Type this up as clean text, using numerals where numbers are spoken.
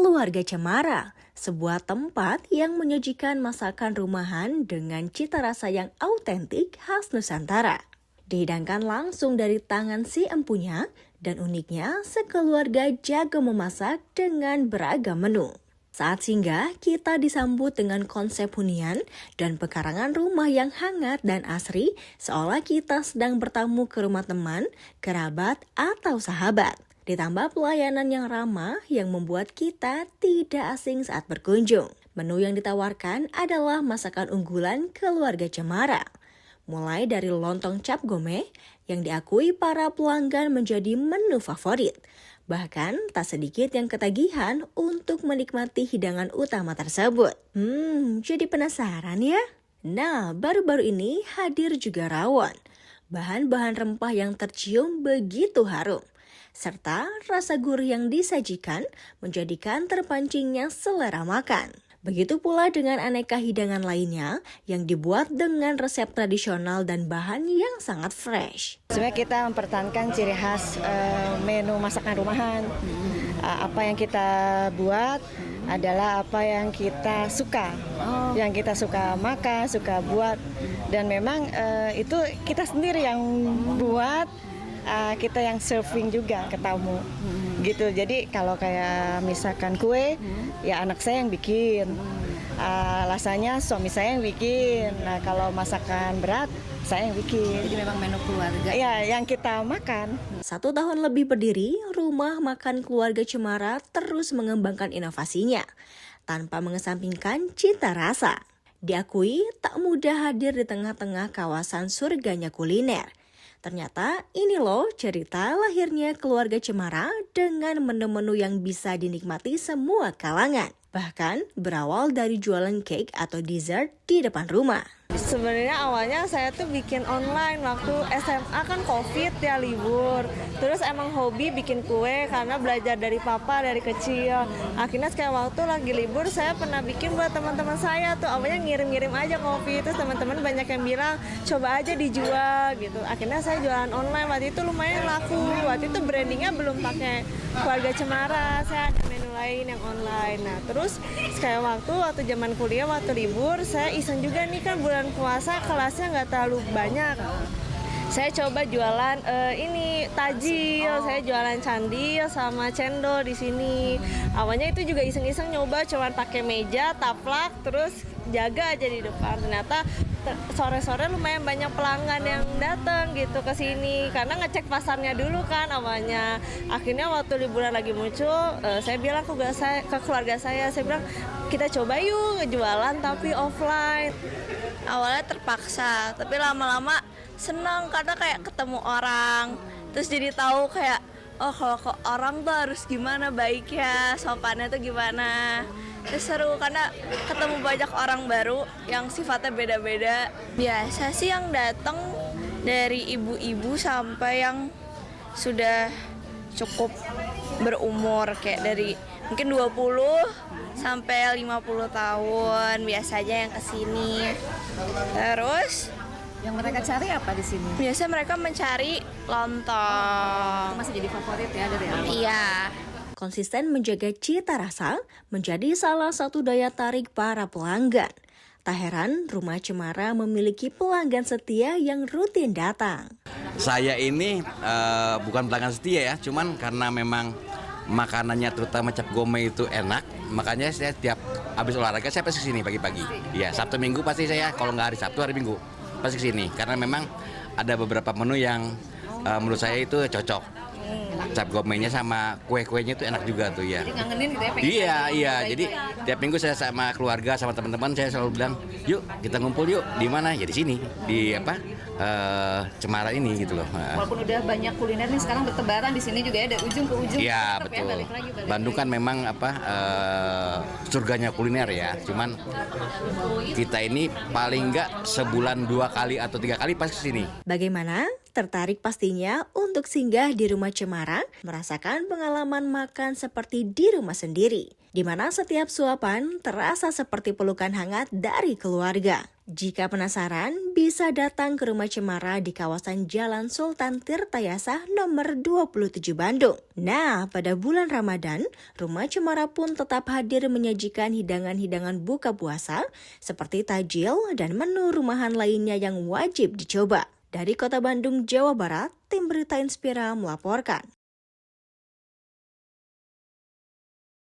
Keluarga Cemara, sebuah tempat yang menyajikan masakan rumahan dengan cita rasa yang autentik khas Nusantara. Dihidangkan langsung dari tangan si empunya, dan uniknya sekeluarga jago memasak dengan beragam menu. Saat singgah, kita disambut dengan konsep hunian dan pekarangan rumah yang hangat dan asri, seolah kita sedang bertamu ke rumah teman, kerabat, atau sahabat. Ditambah pelayanan yang ramah yang membuat kita tidak asing saat berkunjung. Menu yang ditawarkan adalah masakan unggulan keluarga Cemara. Mulai dari lontong cap gome yang diakui para pelanggan menjadi menu favorit. Bahkan tak sedikit yang ketagihan untuk menikmati hidangan utama tersebut. Jadi penasaran ya? Nah, baru-baru ini hadir juga rawon. Bahan-bahan rempah yang tercium begitu harum. Serta rasa gurih yang disajikan menjadikan terpancingnya selera makan. Begitu pula dengan aneka hidangan lainnya yang dibuat dengan resep tradisional dan bahan yang sangat fresh. Sebenarnya kita mempertahankan ciri khas menu masakan rumahan. Apa yang kita buat adalah apa yang kita suka. Yang kita suka makan, suka buat. Dan memang itu kita sendiri yang buat. Kita yang serving juga ke tamu gitu. Jadi kalau kayak misalkan kue, ya anak saya yang bikin. Lasanya suami saya yang bikin. Nah kalau masakan berat, saya yang bikin. Jadi memang menu keluarga. Ya, yang kita makan. 1 tahun lebih berdiri, rumah makan keluarga Cemara terus mengembangkan inovasinya tanpa mengesampingkan cita rasa. Diakui tak mudah hadir di tengah-tengah kawasan surganya kuliner. Ternyata ini loh cerita lahirnya keluarga Cemara dengan menu-menu yang bisa dinikmati semua kalangan. Bahkan berawal dari jualan cake atau dessert di depan rumah. Sebenarnya awalnya saya tuh bikin online waktu SMA kan COVID ya libur. Terus emang hobi bikin kue karena belajar dari papa dari kecil. Akhirnya kayak waktu lagi libur saya pernah bikin buat teman-teman saya tuh. Awalnya ngirim-ngirim aja kopi, terus teman-teman banyak yang bilang coba aja dijual gitu. Akhirnya saya jualan online, waktu itu lumayan laku. Waktu itu brandingnya belum pakai keluarga Cemara, saya ada menu lain yang online. Nah terus kayak waktu zaman kuliah, waktu libur saya iseng juga nih kan bulan puasa kelasnya nggak terlalu banyak. Saya coba jualan ini tajil, saya jualan candil sama cendol di sini. Awalnya itu juga iseng-iseng nyoba, cuman pakai meja, taplak, terus jaga aja di depan. Ternyata sore-sore lumayan banyak pelanggan yang datang gitu ke sini karena ngecek pasarnya dulu kan awalnya. Akhirnya waktu liburan lagi muncul, saya bilang ke keluarga saya bilang kita coba yuk jualan tapi offline. Awalnya terpaksa, tapi lama-lama senang karena kayak ketemu orang. Terus jadi tahu kayak, oh kalau ke orang tuh harus gimana baiknya, sopannya tuh gimana. Terus seru karena ketemu banyak orang baru yang sifatnya beda-beda. Biasa sih yang datang dari ibu-ibu sampai yang sudah cukup berumur, kayak dari mungkin 20 sampai 50 tahun biasanya yang kesini. Terus yang mereka cari apa di sini? Biasa mereka mencari lontong. Itu masih jadi favorit ya dari awal. Iya. Konsisten menjaga cita rasa menjadi salah satu daya tarik para pelanggan. Tak heran rumah Cemara memiliki pelanggan setia yang rutin datang. Saya ini bukan pelanggan setia ya, cuman karena memang makanannya terutama cap gome itu enak, makanya saya tiap habis olahraga saya pasti kesini pagi-pagi. Ya Sabtu Minggu pasti saya, kalau nggak hari Sabtu hari Minggu pasti kesini karena memang ada beberapa menu yang menurut saya itu cocok. Cap gomenya sama kue-kuenya itu enak juga tuh ya. Jadi ngangenin gitu ya, pengen Iya. Jadi tiap minggu saya sama keluarga sama teman-teman saya selalu bilang, yuk kita ngumpul yuk. Di mana? Ya di sini, di Cemara ini gitu loh. Walaupun udah banyak kuliner nih sekarang bertebaran di sini juga ya dari ujung ke ujung. Iya Tetap betul. Ya, balik lagi. Bandung kan memang surganya kuliner ya. Cuman kita ini paling nggak sebulan 2 kali atau 3 kali pas kesini. Bagaimana? tertarik pastinya untuk singgah di Rumah Cemara, merasakan pengalaman makan seperti di rumah sendiri, di mana setiap suapan terasa seperti pelukan hangat dari keluarga. Jika penasaran, bisa datang ke Rumah Cemara di kawasan Jalan Sultan Tirtayasa nomor 27 Bandung. Nah, pada bulan Ramadan, Rumah Cemara pun tetap hadir menyajikan hidangan-hidangan buka puasa seperti tajil dan menu rumahan lainnya yang wajib dicoba. Dari Kota Bandung, Jawa Barat, tim Berita Inspira melaporkan.